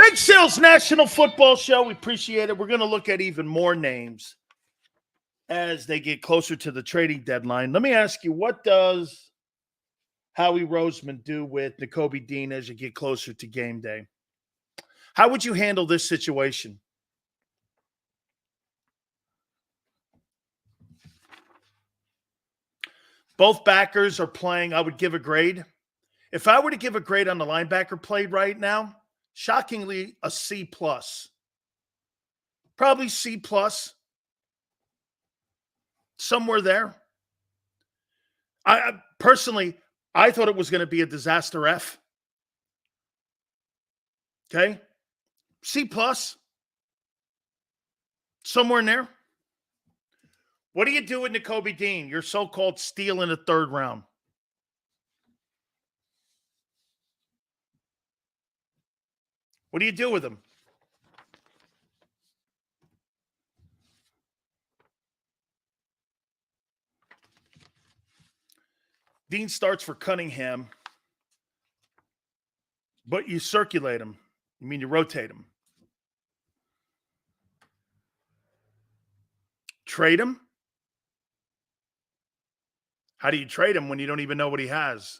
Red Sales National Football Show. We appreciate it. We're going to look at even more names as they get closer to the trading deadline. Let me ask you, what does Howie Roseman do with Nakobe Dean as you get closer to game day? How would you handle this situation? Both backers are playing. I would give a grade. If I were to give a grade on the linebacker play right now, shockingly, a C+. Probably C+. Somewhere there. I personally, I thought it was going to be a disaster F. Okay? C+. Somewhere in there. What do you do with Nakobe Dean, your so-called steal in the third round? What do you do with him? Dean starts for Cunningham, but you circulate him. You mean you rotate him. Trade him? How do you trade him when you don't even know what he has?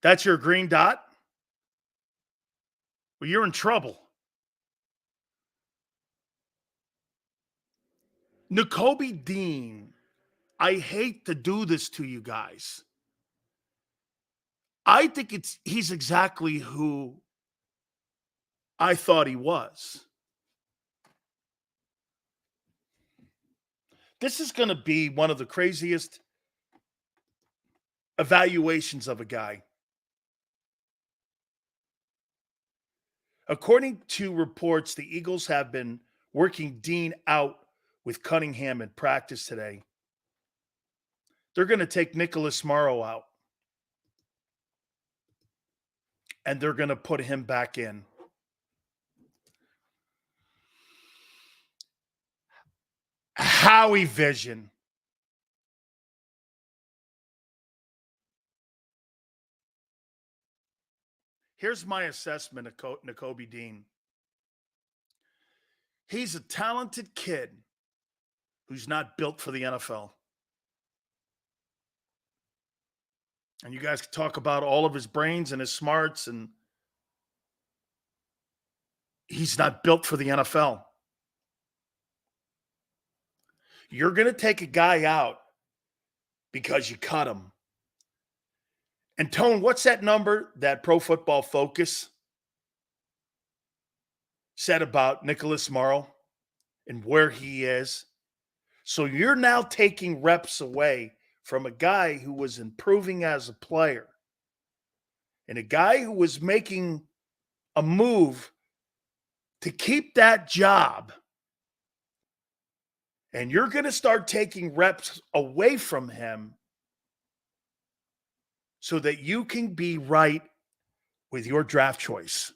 That's your green dot? Well, you're in trouble. Nakobe Dean, I hate to do this to you guys. I think he's exactly who I thought he was. This is going to be one of the craziest evaluations of a guy. According to reports, the Eagles have been working Dean out with Cunningham in practice today. They're going to take Nicholas Morrow out. And they're going to put him back in. Howie vision. Here's my assessment of Nakobe Dean. He's a talented kid who's not built for the NFL. And you guys can talk about all of his brains and his smarts, and he's not built for the NFL. You're going to take a guy out because you cut him. And Tone, what's that number that Pro Football Focus said about Nicholas Morrow and where he is? So you're now taking reps away from a guy who was improving as a player and a guy who was making a move to keep that job. And you're going to start taking reps away from him so that you can be right with your draft choice.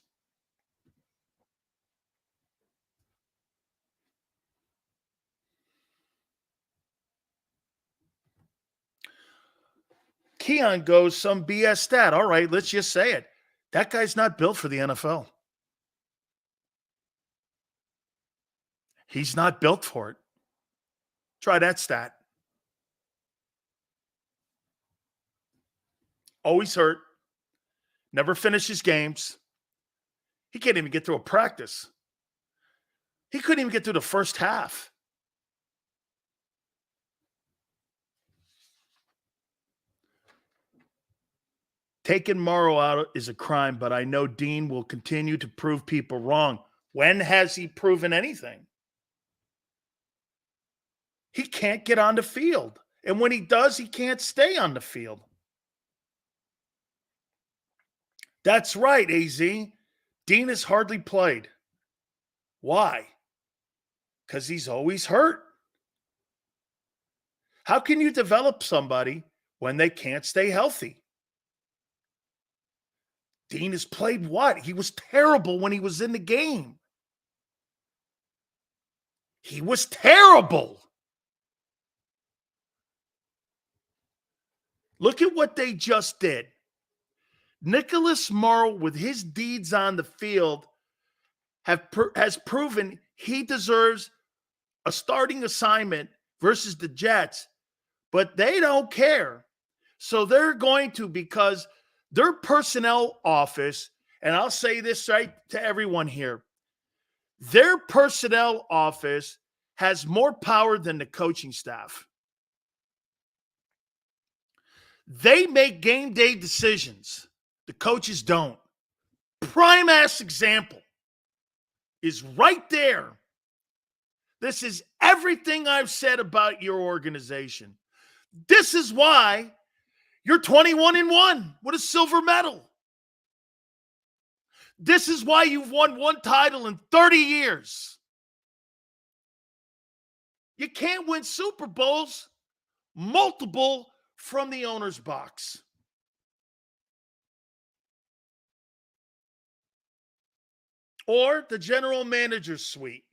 Keon goes, some BS stat. All right, let's just say it. That guy's not built for the NFL. He's not built for it. Try that stat. Always hurt. Never finishes games. He can't even get through a practice. He couldn't even get through the first half. Taking Morrow out is a crime, but I know Dean will continue to prove people wrong. When has he proven anything? He can't get on the field. And when he does, he can't stay on the field. That's right, AZ. Dean has hardly played. Why? Because he's always hurt. How can you develop somebody when they can't stay healthy? Dean has played what? He was terrible when he was in the game. He was terrible. Look at what they just did. Nicholas Morrow, with his deeds on the field, has proven he deserves a starting assignment versus the Jets, but they don't care. So they're going to, because their personnel office, and I'll say this right to everyone here, their personnel office has more power than the coaching staff. They make game day decisions. The coaches don't. Prime ass example is right there. This is everything I've said about your organization. This is why you're 21-1 with a silver medal. This is why you've won one title in 30 years. You can't win Super Bowls, multiple, from the owner's box. Or the general manager's suite.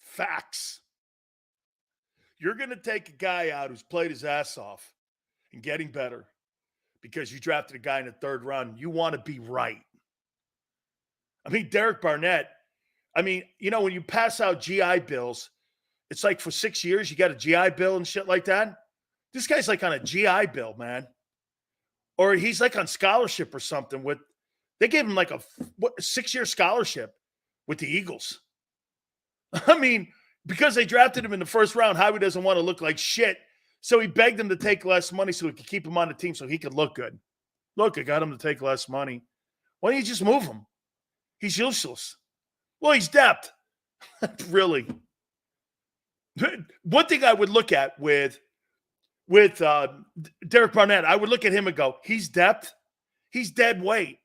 Facts. You're going to take a guy out who's played his ass off and getting better because you drafted a guy in the third round. You want to be right. I mean, Derek Barnett, when you pass out GI bills, it's like for 6 years, you got a GI bill and shit like that. This guy's like on a GI bill, man. Or he's like on scholarship or something they gave him like a 6-year scholarship with the Eagles. I mean, because they drafted him in the first round, Howie doesn't want to look like shit. So he begged him to take less money so he could keep him on the team so he could look good. Look, I got him to take less money. Why don't you just move him? He's useless. Well, he's depth. Really. One thing I would look at with Derek Barnett, I would look at him and go, he's depth. He's dead weight.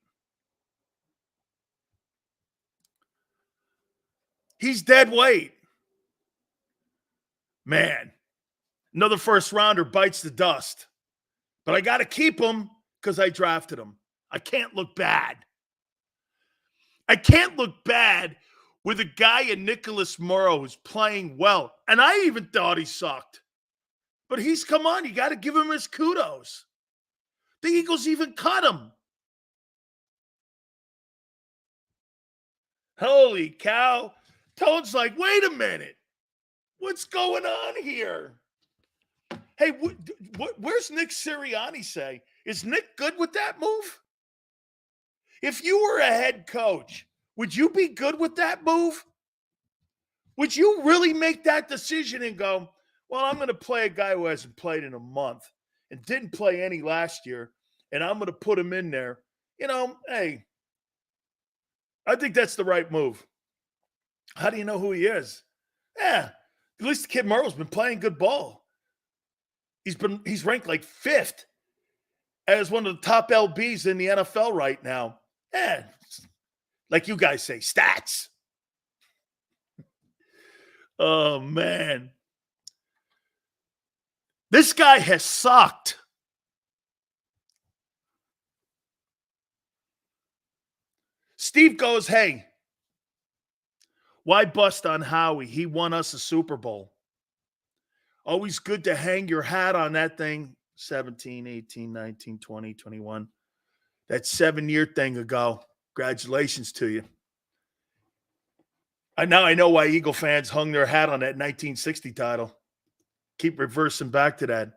He's dead weight. Man, another first rounder bites the dust. But I got to keep him because I drafted him. I can't look bad. I can't look bad with a guy in Nicholas Morrow who's playing well. And I even thought he sucked. But he's come on. You got to give him his kudos. The Eagles even cut him. Holy cow. Tone's like, wait a minute. What's going on here? Hey, where's Nick Sirianni say? Is Nick good with that move? If you were a head coach, would you be good with that move? Would you really make that decision and go, well, I'm going to play a guy who hasn't played in a month and didn't play any last year, and I'm going to put him in there? Hey, I think that's the right move. How do you know who he is? Yeah, at least the kid Morrow's been playing good ball. He's ranked like 5th as one of the top LBs in the NFL right now. Yeah, like you guys say, stats. Oh, man. This guy has sucked. Steve goes, hey, why bust on Howie? He won us a Super Bowl. Always good to hang your hat on that thing. 17, 18, 19, 20, 21. That 7-year thing ago. Congratulations to you. Now I know why Eagle fans hung their hat on that 1960 title. Keep reversing back to that.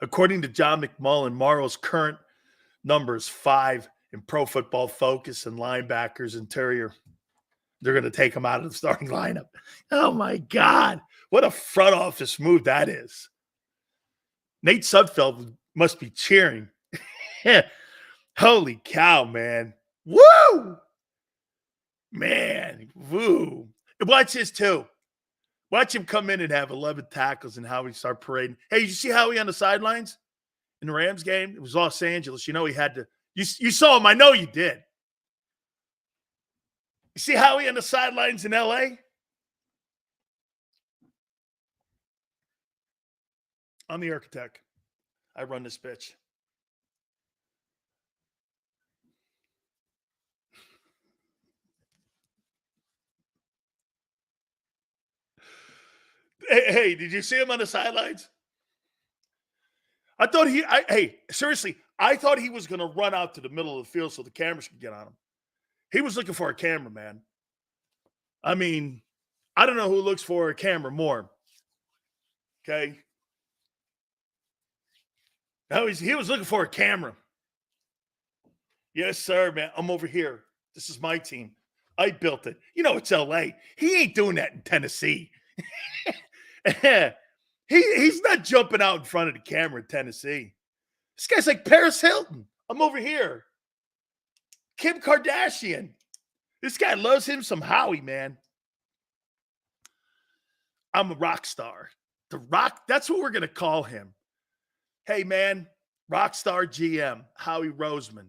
According to John McMullen, Morrow's current numbers 5 in Pro Football Focus and linebackers interior. They're going to take him out of the starting lineup. Oh, my God. What a front office move that is. Nate Sudfeld must be cheering. Holy cow, man. Woo! Man, woo. Watch this, too. Watch him come in and have 11 tackles and how he start parading. Hey, you see Howie on the sidelines in the Rams game? It was Los Angeles. He had to. You saw him. I know you did. You see Howie on the sidelines in L.A.? I'm the architect. I run this bitch. Hey, did you see him on the sidelines? I thought seriously, I thought he was going to run out to the middle of the field so the cameras could get on him. He was looking for a camera, man. I mean, I don't know who looks for a camera more. Okay. He was looking for a camera. Yes, sir, man. I'm over here. This is my team. I built it. You know, it's LA. He ain't doing that in Tennessee. He's not jumping out in front of the camera in Tennessee. This guy's like Paris Hilton. I'm over here. Kim Kardashian. This guy loves him some Howie, man. I'm a rock star. That's what we're going to call him. Hey, man, rock star GM, Howie Roseman.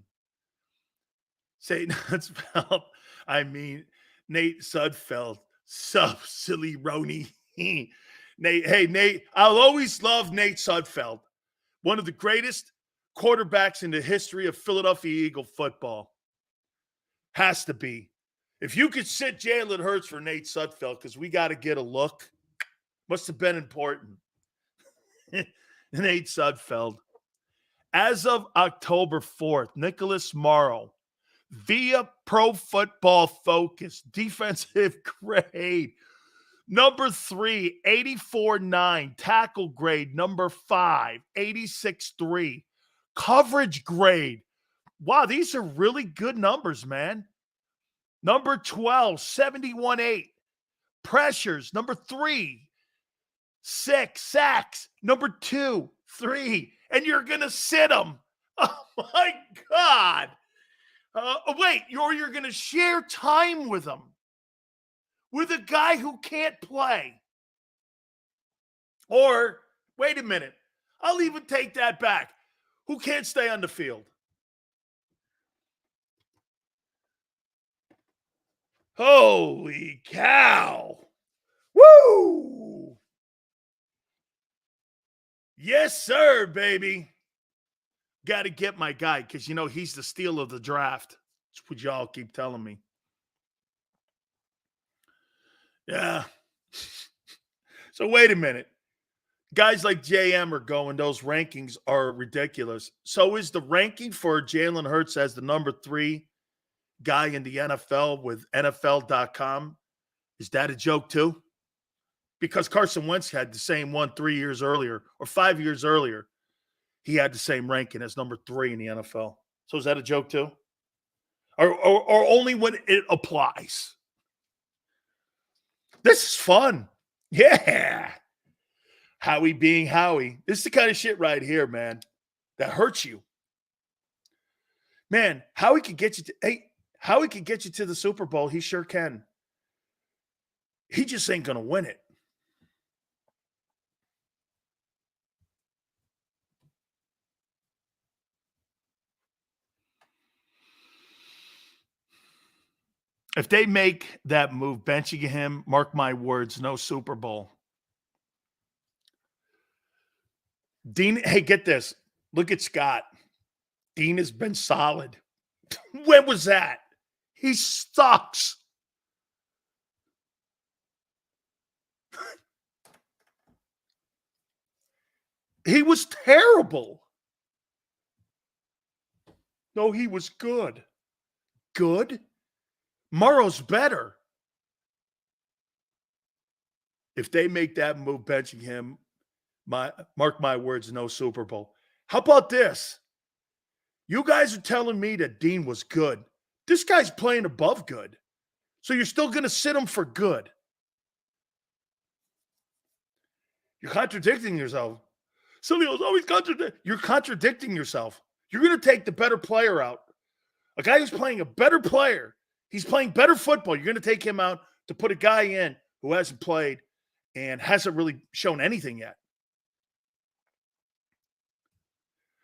Say Nutsfeld. I mean, Nate Sudfeld. Sup, silly Roni. Nate, hey, Nate, I'll always love Nate Sudfeld. One of the greatest quarterbacks in the history of Philadelphia Eagle football. Has to be. If you could sit Jalen Hurts for Nate Sudfeld, because we got to get a look. Must have been important. Nate Sudfeld. As of October 4th, Nicholas Morrow, via Pro Football Focus, defensive grade, number 3, 84.9, tackle grade, number 5, 86.3, coverage grade. Wow, these are really good numbers, man. Number 12, 71.8, pressures, number 3, 6 sacks, number 2, 3, and you're going to sit him. Oh, my God. Wait, you're going to share time with him, with a guy who can't play. Or, wait a minute, I'll even take that back. Who can't stay on the field? Holy cow. Woo! Yes, sir, baby. Got to get my guy because, you know, he's the steal of the draft. That's what y'all keep telling me. Yeah. So wait a minute. Guys like JM are going, those rankings are ridiculous. So is the ranking for Jalen Hurts as the number 3 guy in the NFL with NFL.com, is that a joke too? Because Carson Wentz had the same one 3 years earlier or 5 years earlier. He had the same ranking as number 3 in the NFL. So is that a joke too? Or only when it applies? This is fun. Yeah. Howie being Howie. This is the kind of shit right here, man, that hurts you. Man, Howie could get you to the Super Bowl. He sure can. He just ain't going to win it. If they make that move, benching him, mark my words, no Super Bowl. Dean, hey, get this. Look at Scott. Dean has been solid. When was that? He sucks. He was terrible. No, he was good. Good? Morrow's better. If they make that move, benching him, mark my words, no Super Bowl. How about this? You guys are telling me that Dean was good. This guy's playing above good. So you're still going to sit him for good. You're contradicting yourself. Sileo's always contradicting. You're contradicting yourself. You're going to take the better player out. A guy who's playing a better player. He's playing better football. You're going to take him out to put a guy in who hasn't played and hasn't really shown anything yet.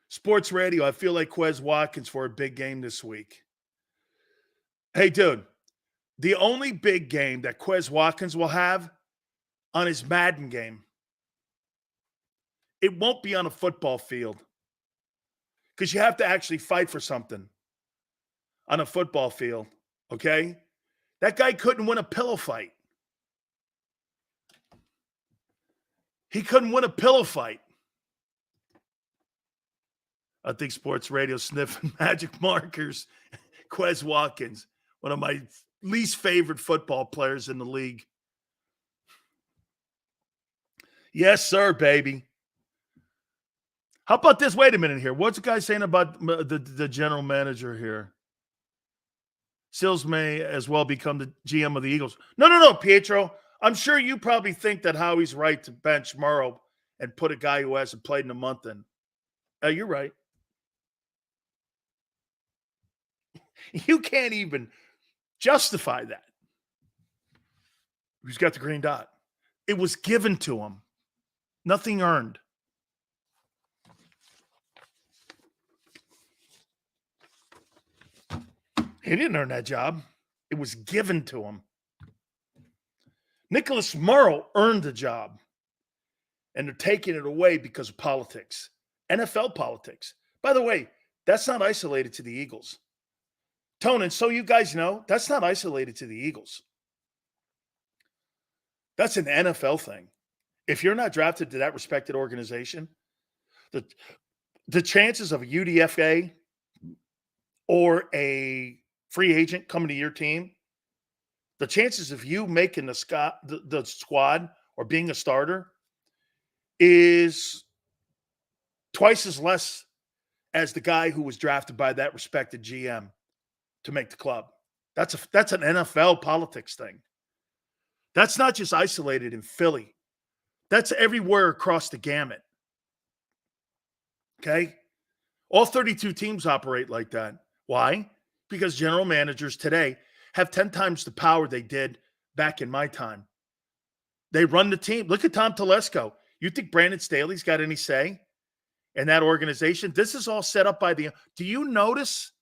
Sports radio, I feel like Quez Watkins for a big game this week. Hey, dude, the only big game that Quez Watkins will have on his Madden game, it won't be on a football field because you have to actually fight for something on a football field, okay? That guy couldn't win a pillow fight. He couldn't win a pillow fight. I think sports radio sniffing magic markers. Quez Watkins, one of my least favorite football players in the league. Yes, sir, baby. How about this? Wait a minute here. What's the guy saying about the general manager here? Sills may as well become the GM of the Eagles. No, Pietro. I'm sure you probably think that Howie's right to bench Morrow and put a guy who hasn't played in a month in. You're right. You can't even justify that. He's got the green dot. It was given to him. Nothing earned. He didn't earn that job. It was given to him. Nicholas Morrow earned the job. And they're taking it away because of politics. NFL politics. By the way, that's not isolated to the Eagles. Tone, and so you guys know, that's not isolated to the Eagles. That's an NFL thing. If you're not drafted to that respected organization, the chances of a UDFA or a free agent coming to your team, the chances of you making the squad or being a starter is twice as less as the guy who was drafted by that respected GM to make the club. That's an NFL politics thing. That's not just isolated in Philly. That's everywhere across the gamut. Okay? All 32 teams operate like that. Why? Because general managers today have 10 times the power they did back in my time. They run the team. Look at Tom Telesco. You think Brandon Staley's got any say in that organization? This is all set up by the – do you notice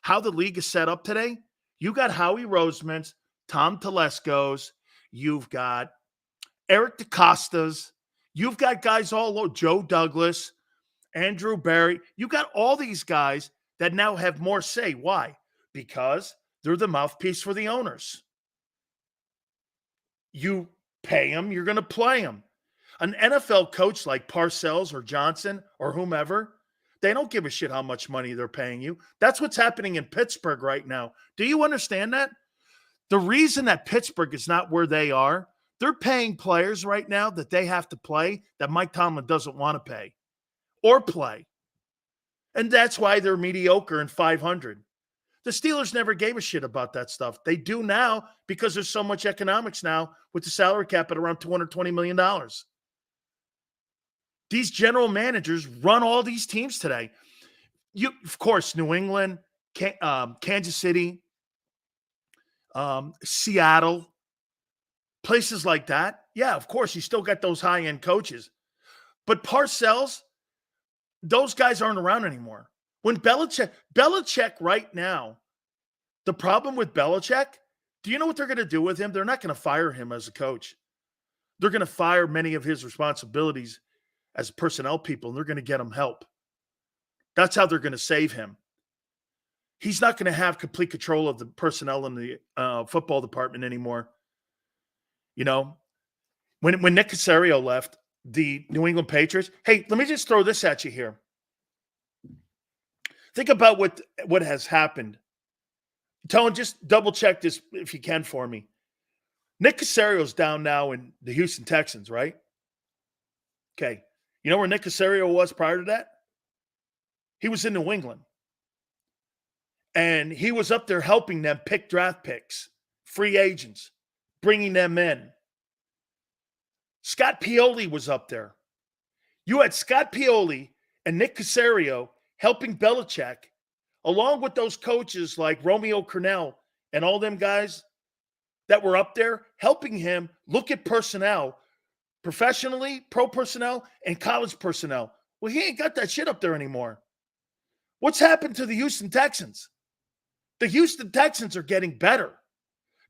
how the league is set up today? You got Howie Roseman's, Tom Telesco's, you've got Eric DeCosta's, you've got guys all over, Joe Douglas, Andrew Barry. You got all these guys that now have more say. Why? Because they're the mouthpiece for the owners. You pay them, you're going to play them. An NFL coach like Parcells or Johnson or whomever, they don't give a shit how much money they're paying you. That's what's happening in Pittsburgh right now. Do you understand that? The reason that Pittsburgh is not where they are, they're paying players right now that they have to play that Mike Tomlin doesn't want to pay or play. And that's why they're mediocre and 500. The Steelers never gave a shit about that stuff. They do now because there's so much economics now with the salary cap at around $220 million. These general managers run all these teams today. Of course, New England, Kansas City, Seattle, places like that. Yeah, of course, you still got those high-end coaches. But Parcells, those guys aren't around anymore. When Belichick right now, the problem with Belichick, do you know what they're going to do with him? They're not going to fire him as a coach. They're going to fire many of his responsibilities as personnel people, and they're going to get him help. That's how they're going to save him. He's not going to have complete control of the personnel in the football department anymore. You know, when Nick Caserio left the New England Patriots, hey, let me just throw this at you here. Think about what has happened. Tone, just double check this if you can for me. Nick Caserio's down now in the Houston Texans, right? Okay. You know where Nick Caserio was prior to that? He was in New England. And he was up there helping them pick draft picks, free agents, bringing them in. Scott Pioli was up there. You had Scott Pioli and Nick Caserio helping Belichick, along with those coaches like Romeo Crennel and all them guys that were up there helping him look at personnel, professionally, pro personnel, and college personnel. Well, he ain't got that shit up there anymore. What's happened to the Houston Texans? The Houston Texans are getting better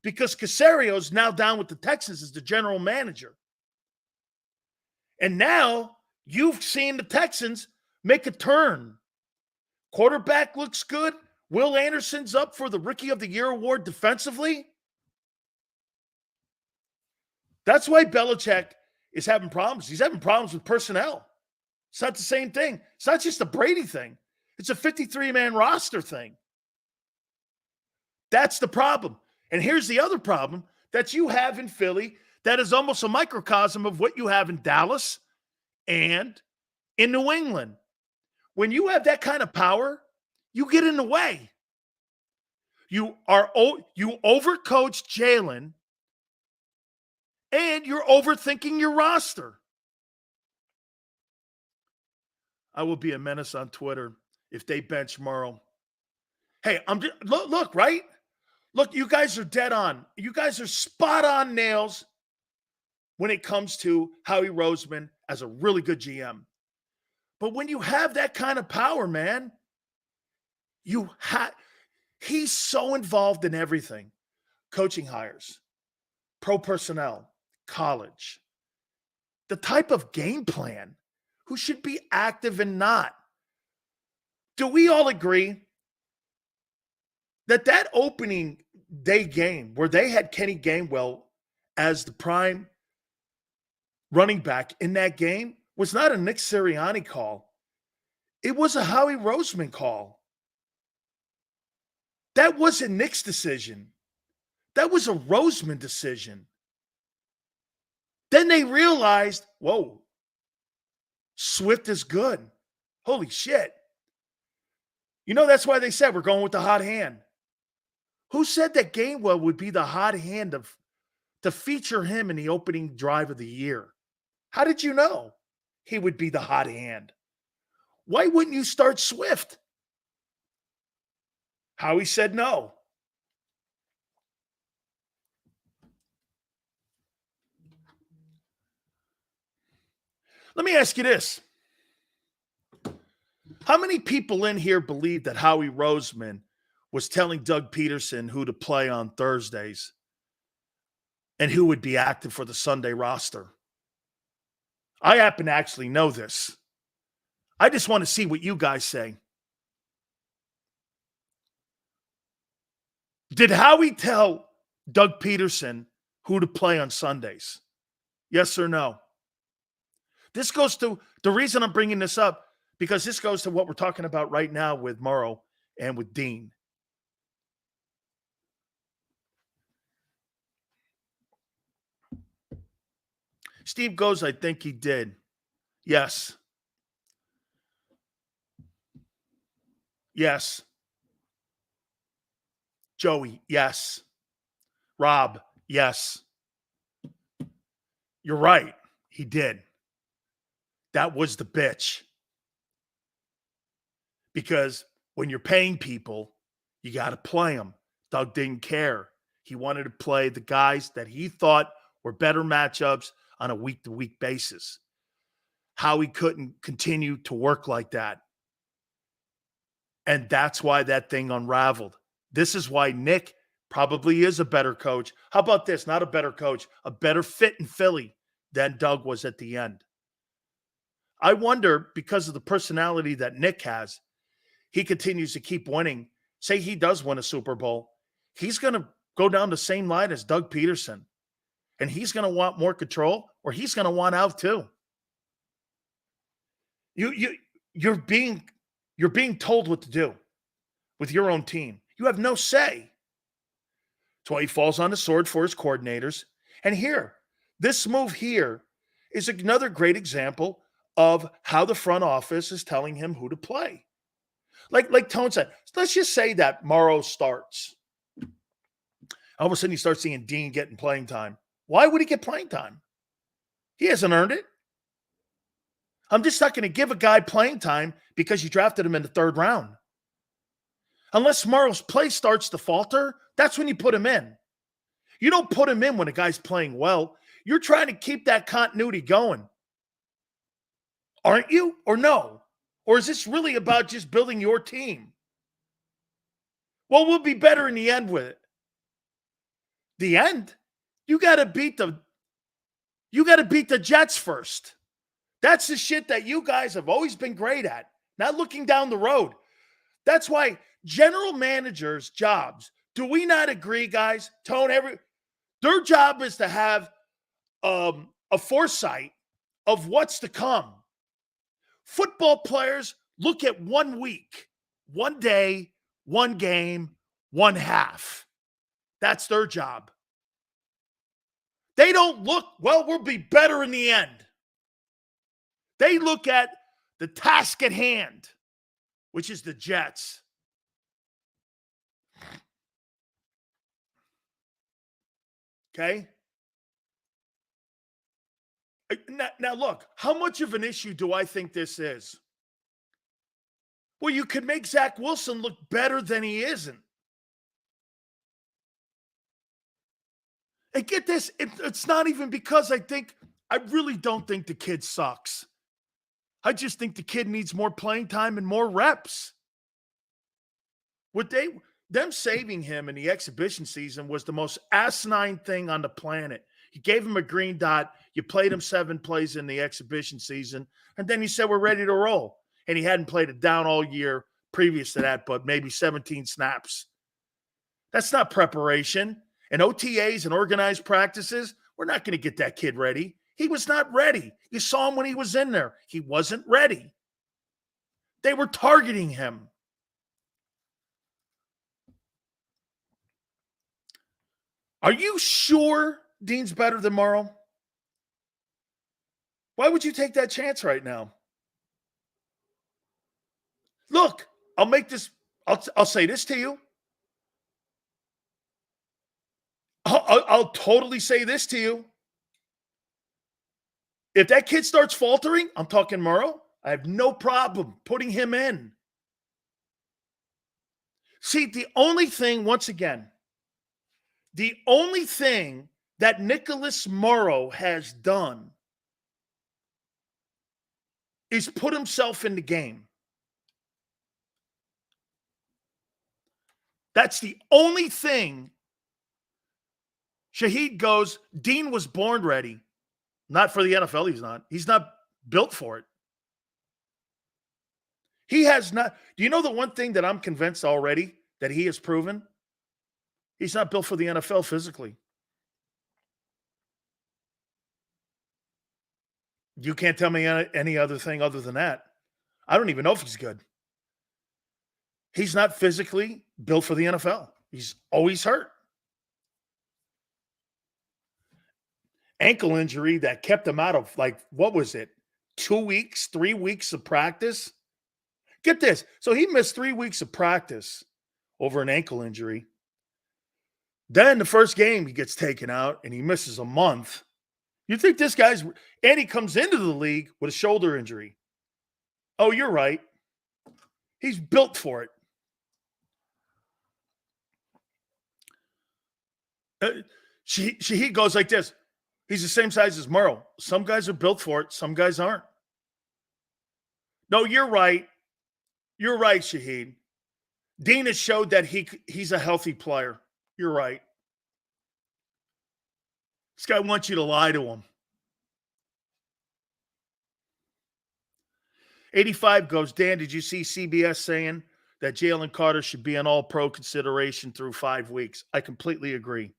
because Caserio's now down with the Texans as the general manager. And now you've seen the Texans make a turn. Quarterback looks good. Will Anderson's up for the Rookie of the Year award defensively. That's why Belichick is having problems. He's having problems with personnel. It's not the same thing. It's not just a Brady thing. It's a 53-man roster thing. That's the problem. And here's the other problem that you have in Philly that is almost a microcosm of what you have in Dallas and in New England. When you have that kind of power, you get in the way. You overcoach Jalen, and you're overthinking your roster. I will be a menace on Twitter if they bench Morrow. Hey, look, right? Look, you guys are dead on. You guys are spot on nails when it comes to Howie Roseman as a really good GM. But when you have that kind of power, man, he's so involved in everything. Coaching hires, pro personnel, college, the type of game plan, who should be active and not. Do we all agree that opening day game where they had Kenny Gainwell as the prime running back in that game was not a Nick Sirianni call? It was a Howie Roseman call. That wasn't Nick's decision. That was a Roseman decision. Then they realized, whoa, Swift is good. Holy shit. You know, that's why they said we're going with the hot hand. Who said that Gainwell would be the hot hand to feature him in the opening drive of the year? How did you know he would be the hot hand? Why wouldn't you start Swift? Howie said no. Let me ask you this. How many people in here believe that Howie Roseman was telling Doug Peterson who to play on Thursdays and who would be active for the Sunday roster? I happen to actually know this. I just want to see what you guys say. Did Howie tell Doug Peterson who to play on Sundays? Yes or no? This goes to the reason I'm bringing this up, because this goes to what we're talking about right now with Morrow and with Dean. Steve goes, I think he did. Yes. Yes. Joey, yes. Rob, yes. You're right. He did. That was the bitch. Because when you're paying people, you got to play them. Doug didn't care. He wanted to play the guys that he thought were better matchups on a week-to-week basis. Howie couldn't continue to work like that. And that's why that thing unraveled. This is why Nick probably is a better coach. How about this? Not a better coach, a better fit in Philly than Doug was at the end. I wonder, because of the personality that Nick has, he continues to keep winning. Say he does win a Super Bowl, he's going to go down the same line as Doug Peterson. And he's going to want more control, or he's going to want out too. You're being told what to do with your own team. You have no say. That's why he falls on the sword for his coordinators. And here, this move here is another great example of how the front office is telling him who to play. Like Tone said, let's just say that Morrow starts. All of a sudden, you start seeing Dean getting playing time. Why would he get playing time? He hasn't earned it. I'm just not going to give a guy playing time because you drafted him in the third round. Unless Morrow's play starts to falter, that's when you put him in. You don't put him in when a guy's playing well. You're trying to keep that continuity going. Aren't you? Or no? Or is this really about just building your team? Well, we'll be better in the end with it. The end? You got to beat the Jets first. That's the shit that you guys have always been great at. Not looking down the road. That's why general managers' jobs, do we not agree, guys? Their job is to have a foresight of what's to come. Football players look at 1 week, 1 day, 1 game, 1 half. That's their job. They don't look, well, we'll be better in the end. They look at the task at hand, which is the Jets. Okay? Now, look, how much of an issue do I think this is? Well, you could make Zach Wilson look better than he isn't. And get this, it's not even because I really don't think the kid sucks. I just think the kid needs more playing time and more reps. Them saving him in the exhibition season was the most asinine thing on the planet. You gave him a green dot. You played him 7 plays in the exhibition season. And then you said, we're ready to roll. And he hadn't played it down all year previous to that, but maybe 17 snaps. That's not preparation. And OTAs and organized practices, we're not going to get that kid ready. He was not ready. You saw him when he was in there. He wasn't ready. They were targeting him. Are you sure Dean's better than Morrow? Why would you take that chance right now? Look, I'll say this to you. I'll totally say this to you. If that kid starts faltering, I'm talking Morrow, I have no problem putting him in. See, the only thing that Nicholas Morrow has done is put himself in the game. That's the only thing. Shahid goes, Dean was born ready. Not for the NFL, he's not. He's not built for it. He has not. Do you know the one thing that I'm convinced already that he has proven? He's not built for the NFL physically. You can't tell me any other thing other than that. I don't even know if he's good. He's not physically built for the NFL. He's always hurt. Ankle injury that kept him out of, what was it? 2 weeks, 3 weeks of practice? Get this. So he missed 3 weeks of practice over an ankle injury. Then the first game he gets taken out and he misses a month. You think this guy's – and he comes into the league with a shoulder injury. Oh, you're right. He's built for it. He goes like this. He's the same size as Morrow. Some guys are built for it. Some guys aren't. No, you're right. You're right, Shahid. Dean has showed that he's a healthy player. You're right. This guy wants you to lie to him. 85 goes, Dan, did you see CBS saying that Jalen Carter should be an all-pro consideration through 5 weeks? I completely agree.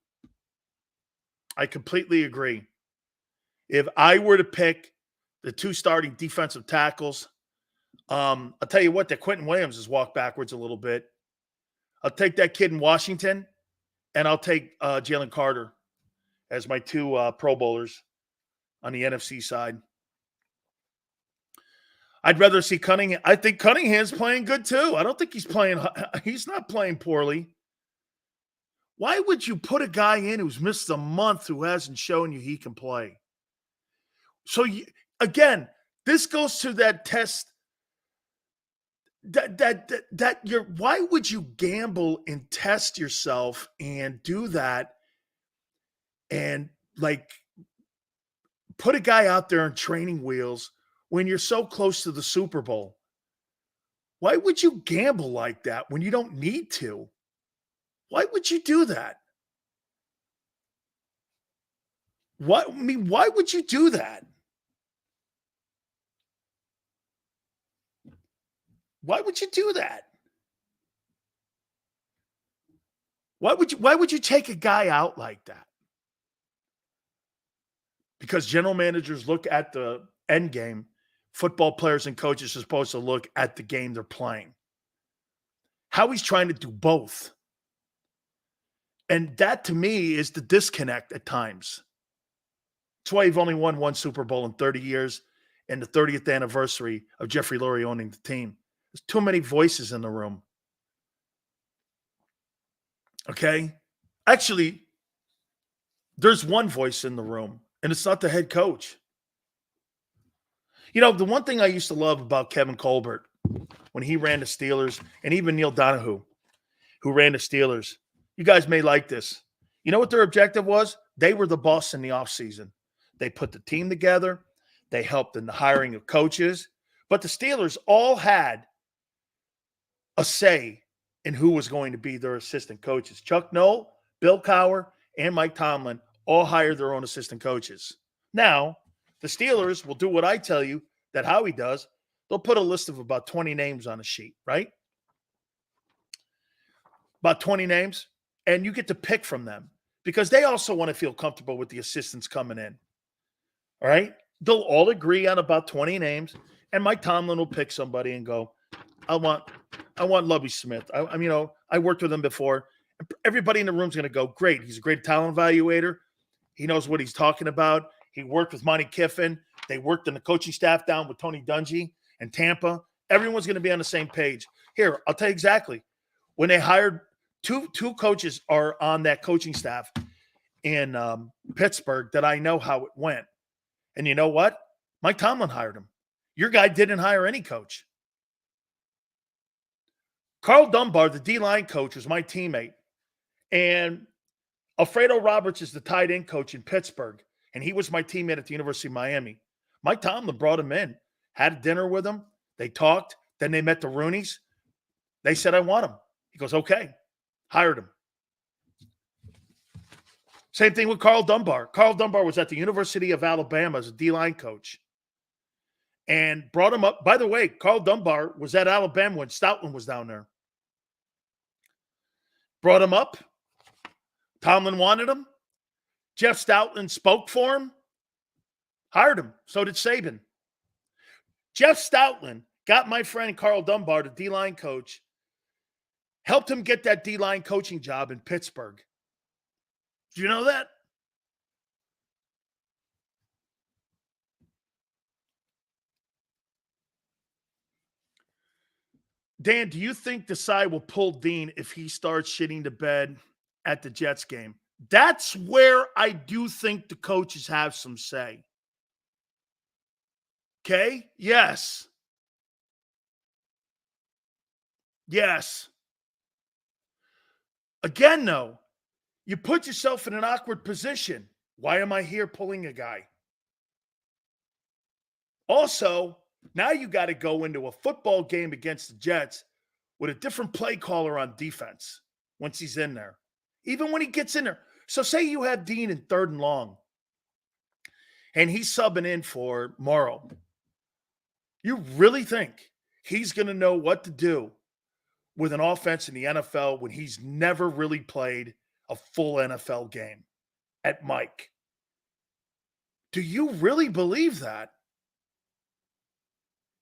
If I were to pick the 2 starting defensive tackles, I'll tell you what, that Quentin Williams has walked backwards a little bit. I'll take that kid in Washington, and I'll take Jalen Carter as my 2 Pro Bowlers on the NFC side. I'd rather see Cunningham. I think Cunningham's playing good too. I don't think he's not playing poorly. Why would you put a guy in who's missed a month who hasn't shown you he can play? So, again, this goes to that test that why would you gamble and test yourself and do that and put a guy out there on training wheels when you're so close to the Super Bowl? Why would you gamble like that when you don't need to? Why would you do that? Why would you do that? Why would you do that? Why would you take a guy out like that? because general managers look at the end game. Football players and coaches are supposed to look at the game they're playing. Howie's trying to do both. And that, to me, is the disconnect at times. That's why you've only won one Super Bowl in 30 years and the 30th anniversary of Jeffrey Lurie owning the team. There's too many voices in the room. Okay? Actually, there's one voice in the room, and it's not the head coach. You know, the one thing I used to love about Kevin Colbert when he ran the Steelers, and even Neil Donahue, who ran the Steelers, you guys may like this. You know what their objective was? They were the boss in the offseason. They put the team together. They helped in the hiring of coaches. But the Steelers all had a say in who was going to be their assistant coaches. Chuck Noll, Bill Cowher, and Mike Tomlin all hired their own assistant coaches. Now, the Steelers will do what I tell you that Howie does. They'll put a list of about 20 names on a sheet, right? About 20 names. And you get to pick from them because they also want to feel comfortable with the assistants coming in. All right? They'll all agree on about 20 names, and Mike Tomlin will pick somebody and go, I want Lovie Smith. I worked with him before. Everybody in the room's going to go, great. He's a great talent evaluator. He knows what he's talking about. He worked with Monty Kiffin. They worked in the coaching staff down with Tony Dungy and Tampa. Everyone's going to be on the same page. Here, I'll tell you exactly. When they hired two coaches are on that coaching staff in Pittsburgh that I know how it went. And you know what? Mike Tomlin hired him. Your guy didn't hire any coach. Carl Dunbar, the D-line coach, was my teammate. And Alfredo Roberts is the tight end coach in Pittsburgh. And he was my teammate at the University of Miami. Mike Tomlin brought him in, had dinner with him. They talked. Then they met the Rooneys. They said, I want him. He goes, okay. Hired him. Same thing with Carl Dunbar. Carl Dunbar was at the University of Alabama as a D-line coach and brought him up. By the way, Carl Dunbar was at Alabama when Stoutland was down there. Brought him up. Tomlin wanted him. Jeff Stoutland spoke for him. Hired him. So did Saban. Jeff Stoutland got my friend Carl Dunbar, the D-line coach, helped him get that D-line coaching job in Pittsburgh. Do you know that? Dan, do you think Desai will pull Dean if he starts shitting the bed at the Jets game? That's where I do think the coaches have some say. Okay? Yes. Yes. Again, though, you put yourself in an awkward position. Why am I here pulling a guy? Also, now you got to go into a football game against the Jets with a different play caller on defense once he's in there. Even when he gets in there. So say you have Dean in 3rd and long, and he's subbing in for Morrow. You really think he's going to know what to do with an offense in the NFL when he's never really played a full NFL game at Mike? Do you really believe that?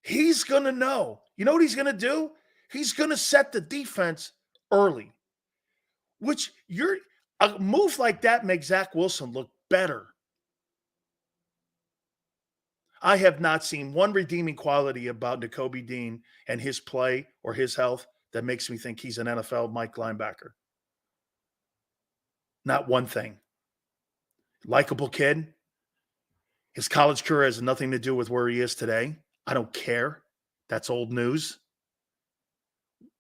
He's going to know. You know what he's going to do? He's going to set the defense early, which a move like that makes Zach Wilson look better. I have not seen one redeeming quality about Nakobe Dean and his play or his health that makes me think he's an NFL Mike linebacker. Not one thing. Likeable kid. His college career has nothing to do with where he is today. I don't care. That's old news.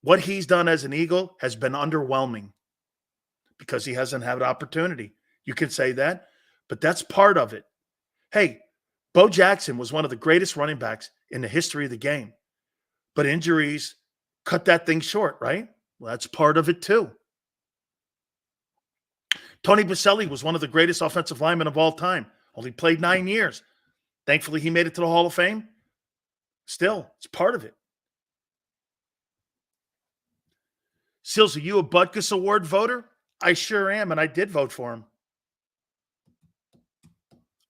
What he's done as an Eagle has been underwhelming because he hasn't had an opportunity. You can say that, but that's part of it. Hey, Bo Jackson was one of the greatest running backs in the history of the game, but injuries cut that thing short, right? Well, that's part of it too. Tony Baselli was one of the greatest offensive linemen of all time. Only played 9 years. Thankfully, he made it to the Hall of Fame. Still, it's part of it. Sills, are you a Butkus Award voter? I sure am, and I did vote for him.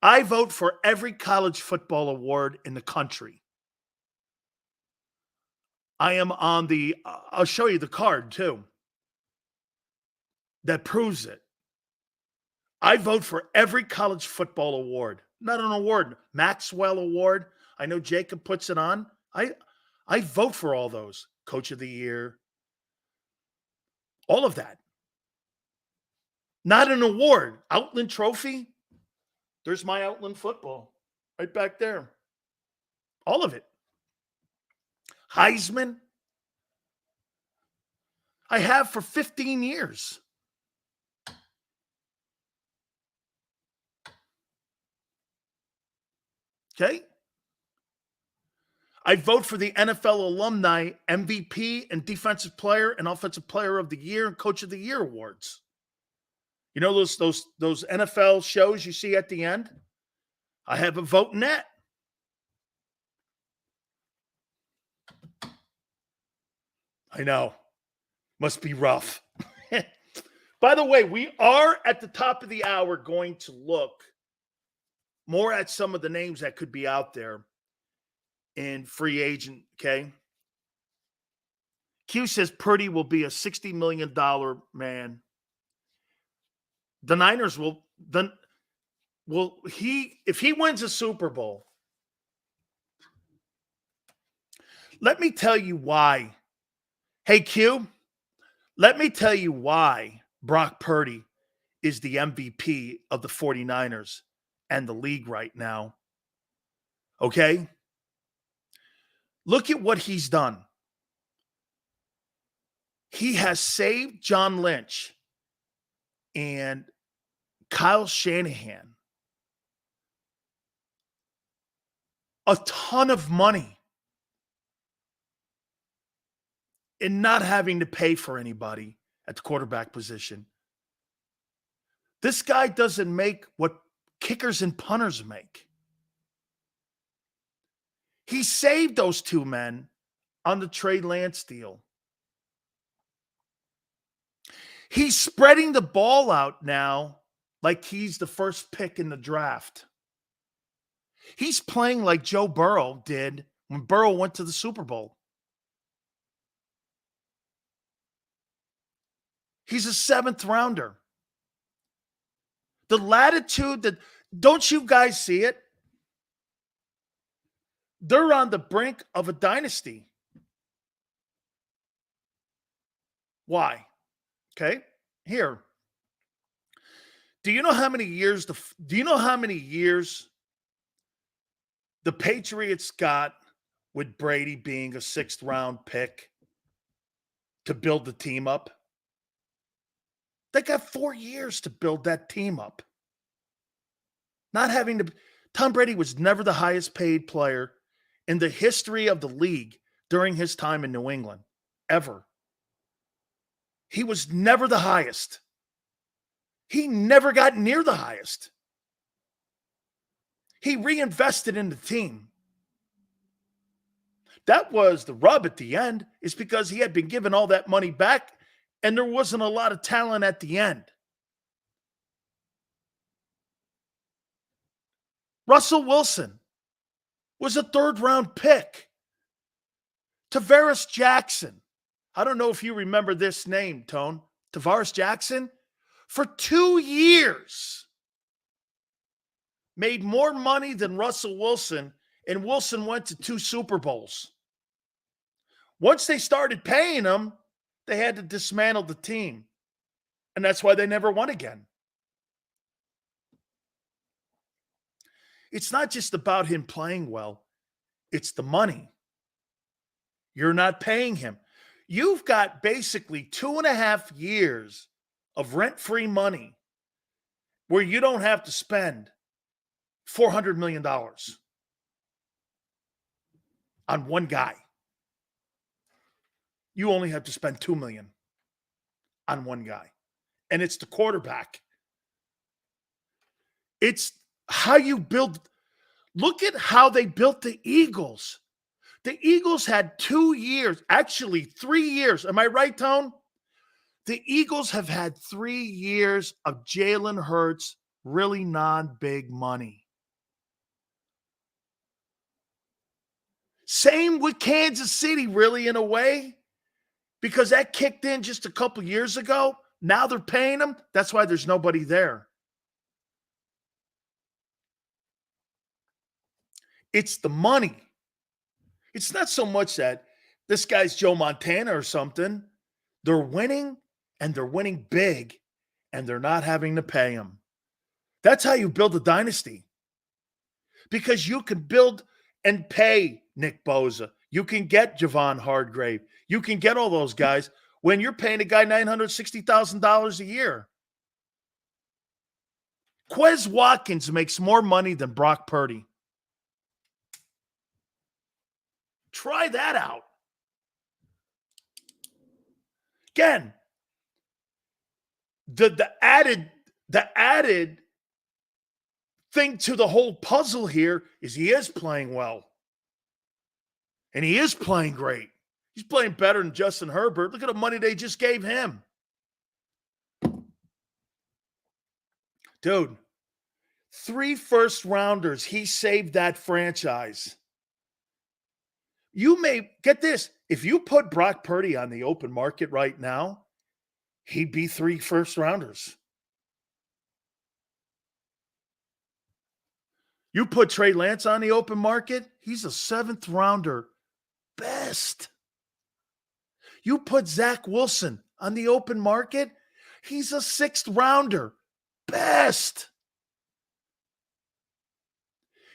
I vote for every college football award in the country. I am on the, I'll show you the card too, that proves it. I vote for every college football award, not an award, Maxwell Award. I know JAKIB puts it on. I vote for all those. Coach of the Year, all of that. Not an award. Outland Trophy. There's my Outland football right back there. All of it. Heisman. I have for 15 years. Okay? I vote for the NFL Alumni MVP and Defensive Player and Offensive Player of the Year and Coach of the Year awards. You know those NFL shows you see at the end? I have a vote in that. I know. Must be rough. By the way, we are at the top of the hour going to look more at some of the names that could be out there in free agent, okay? Q says Purdy will be a $60 million man. The Niners if he wins a Super Bowl, let me tell you why. Hey, Q, let me tell you why Brock Purdy is the MVP of the 49ers and the league right now. Okay? Look at what he's done. He has saved John Lynch and Kyle Shanahan a ton of money in not having to pay for anybody at the quarterback position. This guy doesn't make what kickers and punters make. He saved those two men on the Trey Lance deal. He's spreading the ball out now like he's the first pick in the draft. He's playing like Joe Burrow did when Burrow went to the Super Bowl. He's a 7th rounder. The latitude that, don't you guys see it? They're on the brink of a dynasty. Why? Okay, here. Do you know how many years the Patriots got with Brady being a 6th round pick to build the team up? They got 4 years to build that team up. Not having to. Tom Brady was never the highest paid player in the history of the league during his time in New England, ever. He was never the highest. He never got near the highest. He reinvested in the team. That was the rub at the end, is because he had been given all that money back and there wasn't a lot of talent at the end. Russell Wilson was a 3rd round pick. Tavares Jackson. I don't know if you remember this name, Tone. Tavares Jackson, for 2 years, made more money than Russell Wilson, and Wilson went to 2 Super Bowls. Once they started paying him, they had to dismantle the team. And that's why they never won again. It's not just about him playing well. It's the money. You're not paying him. You've got basically 2.5 years of rent-free money where you don't have to spend $400 million on one guy. You only have to spend $2 million on one guy. And it's the quarterback. It's how you build. Look at how they built the Eagles. The Eagles had 2 years, actually 3 years. Am I right, Tone? The Eagles have had 3 years of Jalen Hurts, really non-big money. Same with Kansas City, really, in a way, because that kicked in just a couple years ago. Now they're paying them. That's why there's nobody there. It's the money. It's not so much that this guy's Joe Montana or something. They're winning, and they're winning big, and they're not having to pay him. That's how you build a dynasty. Because you can build and pay Nick Bosa. You can get Javon Hargrave. You can get all those guys when you're paying a guy $960,000 a year. Quez Watkins makes more money than Brock Purdy. Try that out. Again, the added thing to the whole puzzle here is he is playing well. And he is playing great. He's playing better than Justin Herbert. Look at the money they just gave him. Dude, 3 first-rounders. He saved that franchise. You may get this. If you put Brock Purdy on the open market right now, he'd be 3 first-rounders. You put Trey Lance on the open market, he's a 7th rounder. Best. You put Zach Wilson on the open market, he's a 6th rounder. Best.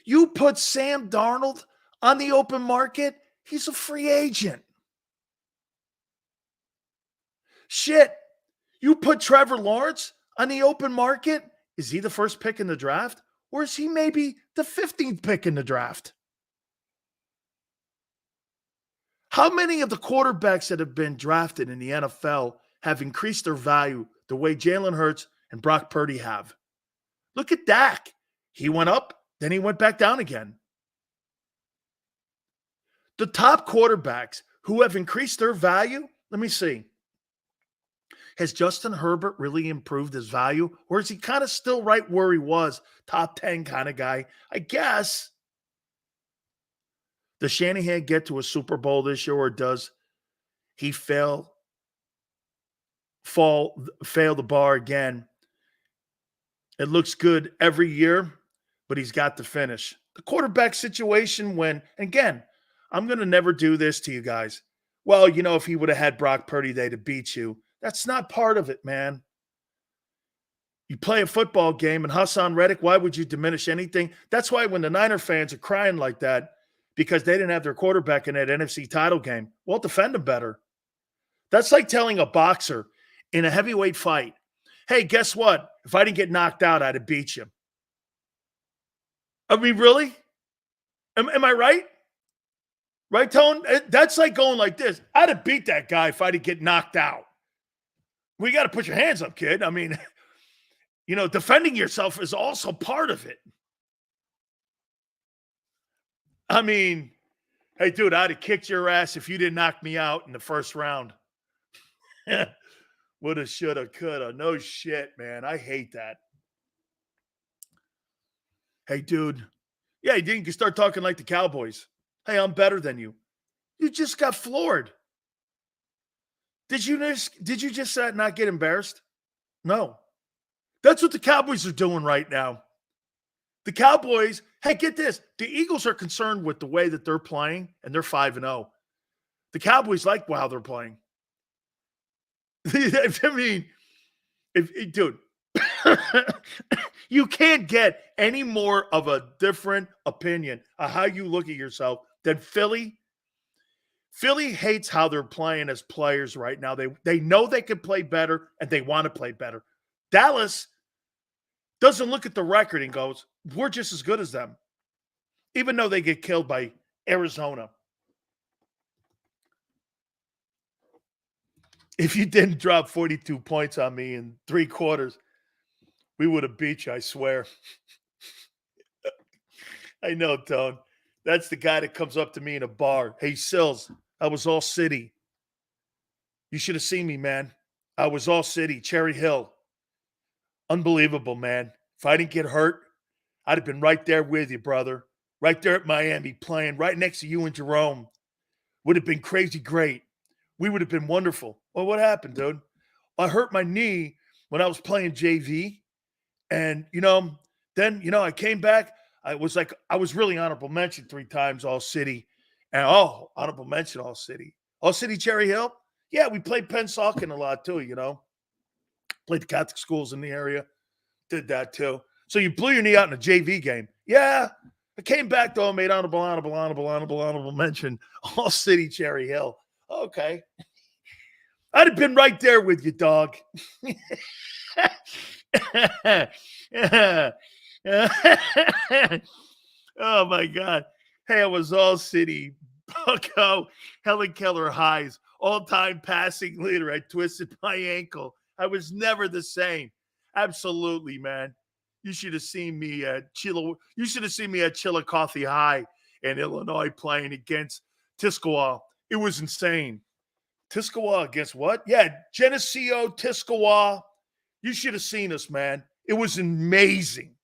You put Sam Darnold on the open market, he's a free agent. Shit. You put Trevor Lawrence on the open market, is he the first pick in the draft? Or is he maybe the 15th pick in the draft? How many of the quarterbacks that have been drafted in the NFL have increased their value the way Jalen Hurts and Brock Purdy have? Look at Dak. He went up, then he went back down again. The top quarterbacks who have increased their value, let me see. Has Justin Herbert really improved his value? Or is he kind of still right where he was? Top 10 kind of guy? I guess. Does Shanahan get to a Super Bowl this year, or does he fail the bar again? It looks good every year, but he's got to finish. The quarterback situation when, again, I'm going to never do this to you guys. Well, you know, if he would have had Brock Purdy, they'd have beat you. That's not part of it, man. You play a football game, and Hassan Reddick, why would you diminish anything? That's why when the Niner fans are crying like that, because they didn't have their quarterback in that NFC title game, well, defend them better. That's like telling a boxer in a heavyweight fight, hey, guess what? If I didn't get knocked out, I'd have beat you. I mean, really? Am I right? Right, Tone? That's like going like this. I'd have beat that guy if I didn't get knocked out. We got to put your hands up, kid. I mean, you know, defending yourself is also part of it. I mean, hey, dude, I'd have kicked your ass if you didn't knock me out in the first round. Woulda, shoulda, coulda. No shit, man. I hate that. Hey, dude. Yeah, you can start talking like the Cowboys. Hey, I'm better than you. You just got floored. Did you just not get embarrassed? No. That's what the Cowboys are doing right now. The Cowboys, hey, get this. The Eagles are concerned with the way that they're playing, and they're 5-0. The Cowboys like how they're playing. I mean, dude, you can't get any more of a different opinion of how you look at yourself than Philly. Philly hates how they're playing as players right now. They know they can play better, and they want to play better. Dallas doesn't look at the record and goes, we're just as good as them, even though they get killed by Arizona. If you didn't drop 42 points on me in 3 quarters, we would have beat you, I swear. I know, Tone. That's the guy that comes up to me in a bar. Hey, Sills, I was all city. You should have seen me, man. I was all city, Cherry Hill. Unbelievable, man. If I didn't get hurt, I'd have been right there with you, brother. right there at Miami, playing right next to you and Jerome. Would have been crazy great. We would have been wonderful. Well, what happened, dude? I hurt my knee when I was playing JV. And, then, I came back. I was really honorable mention 3 times All City. And, honorable mention All City. All City Cherry Hill? Yeah, we played Pennsauken a lot too, Played the Catholic schools in the area. Did that too. So you blew your knee out in a JV game. Yeah. I came back though and made honorable mention All City Cherry Hill. Okay. I'd have been right there with you, dog. Oh my God. Hey, I was All City, Bucko, Helen Keller highs, all-time passing leader. I twisted my ankle. I was never the same. Absolutely, man. You should have seen me at Chillicothe High in Illinois playing against Tiscawah. It was insane. Tiscawah against what? Yeah, Geneseo, Tiscawah. You should have seen us, man. It was amazing.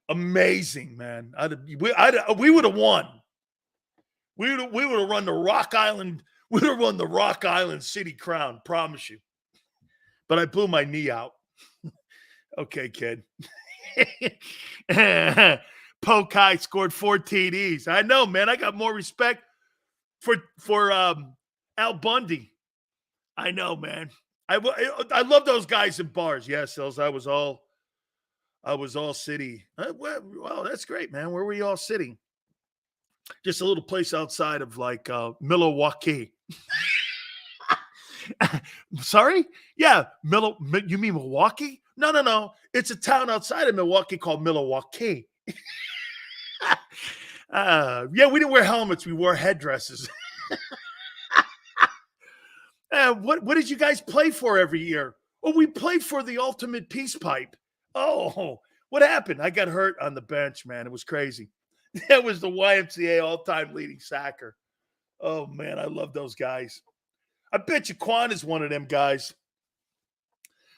Amazing, man. We would have won. We would have run the Rock Island. We would have run the Rock Island City Crown. Promise you. But I blew my knee out. Okay, kid. Pokai scored 4 TDs. I know, man. I got more respect for Al Bundy. I know, man. I love those guys in bars. Yes, I was all city. Well, that's great, man. Where were you all sitting? Just a little place outside of Milwaukee. Sorry? Yeah, you mean Milwaukee? No. It's a town outside of Milwaukee called Milwaukee. Yeah, we didn't wear helmets. We wore headdresses. What did you guys play for every year? Oh, we played for the Ultimate Peace Pipe. Oh, what happened? I got hurt on the bench, man. It was crazy. That was the YMCA all-time leading sacker. Oh, man, I love those guys. I bet you Quan is one of them guys.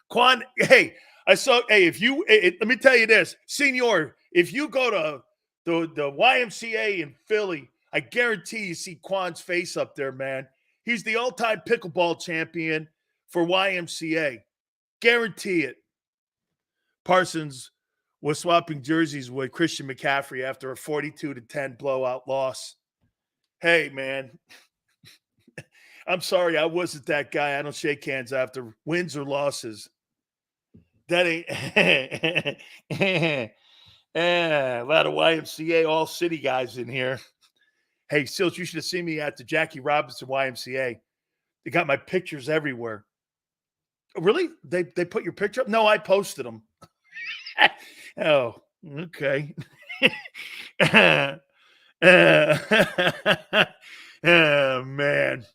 Quan, hey, let me tell you this, Senor, if you go to the YMCA in Philly, I guarantee you see Quan's face up there, man. He's the all-time pickleball champion for YMCA. Guarantee it. Parsons was swapping jerseys with Christian McCaffrey after a 42-10 blowout loss. Hey, man. I'm sorry, I wasn't that guy. I don't shake hands after wins or losses. That ain't a lot of YMCA all city guys in here. Hey, Silch, you should have seen me at the Jackie Robinson YMCA. They got my pictures everywhere. Really? They put your picture up? No, I posted them. Oh, okay. Oh, man.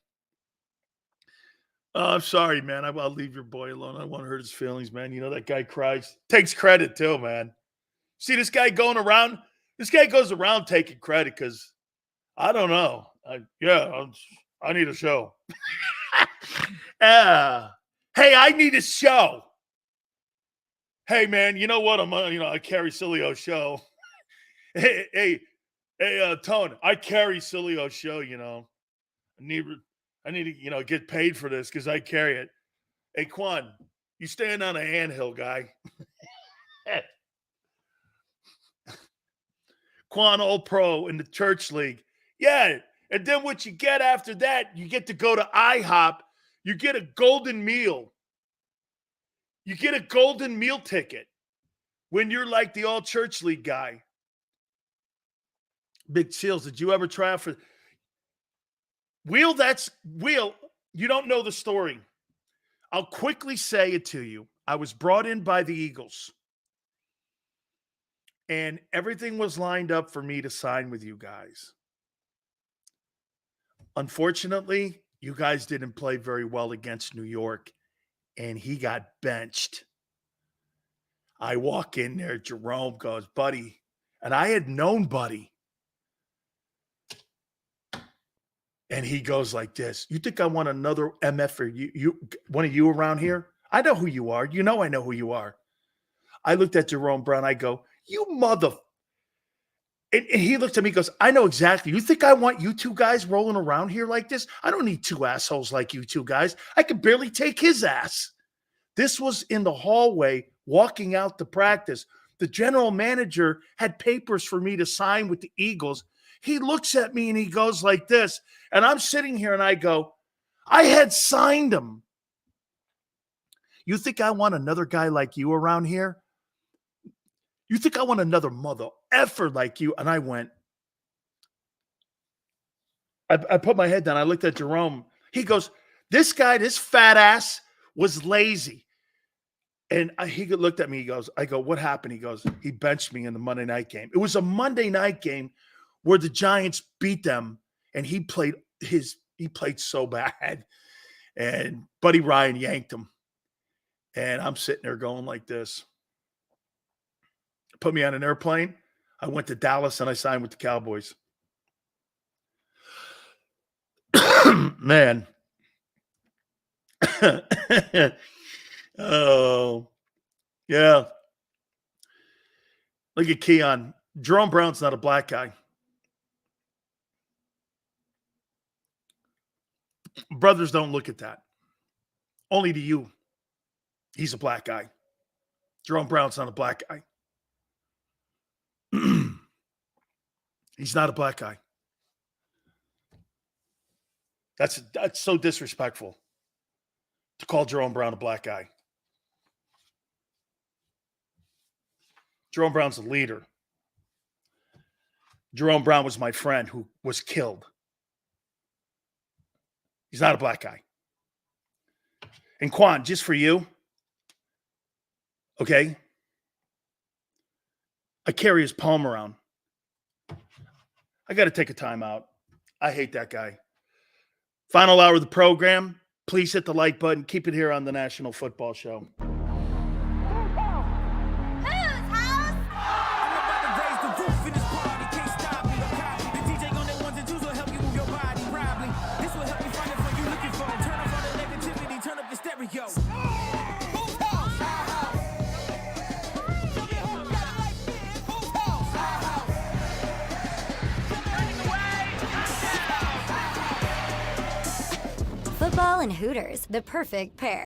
Oh, I'm sorry, man. I'll leave your boy alone. I don't want to hurt his feelings, man. You know, that guy cries. Takes credit, too, man. See this guy going around? This guy goes around taking credit because, I don't know. I need a show. Hey, I need a show. Hey, man, you know what? I carry Sileo show. hey, Tone, I carry Sileo show, I need to, get paid for this because I carry it. Hey, Quan, you stand on a anthill, guy. Quan All-Pro in the church league. Yeah, and then what you get after that, you get to go to IHOP. You get a golden meal. You get a golden meal ticket when you're like the all-church league guy. Big Seals, did you ever try out for Wheel? You don't know the story. I'll quickly say it to you. I was brought in by the Eagles. And everything was lined up for me to sign with you guys. Unfortunately, you guys didn't play very well against New York, and he got benched. I walk in there, Jerome goes, Buddy, and I had known Buddy. And he goes like this, you think I want another MF for you one of you around here? I know who you are. You know I know who you are. I looked at Jerome Brown. I go, you mother. And he looked at me and goes, I know exactly. You think I want you two guys rolling around here like this? I don't need two assholes like you two guys. I could barely take his ass. This was in the hallway walking out to practice. The general manager had papers for me to sign with the Eagles. He looks at me and he goes like this. And I'm sitting here and I go, I had signed them. You think I want another guy like you around here? You think I want another mother effer like you? And I went, I put my head down. I looked at Jerome. He goes, this guy, this fat ass was lazy. And he looked at me. I go, what happened? He goes, he benched me in the Monday night game. It was a Monday night game where the Giants beat them. And he played so bad. And Buddy Ryan yanked him. And I'm sitting there going like this. Put me on an airplane. I went to Dallas and I signed with the Cowboys. Man. Oh, yeah. Look at Keon. Jerome Brown's not a black guy. Brothers don't look at that. Only to you. He's a black guy. Jerome Brown's not a black guy. He's not a black guy. That's so disrespectful to call Jerome Brown a black guy. Jerome Brown's a leader. Jerome Brown was my friend who was killed. He's not a black guy. And Quan, just for you, okay? I carry his palm around. I got to take a time out. I hate that guy. Final hour of the program. Please hit the like button. Keep it here on the National Football Show. Football and Hooters, the perfect pair.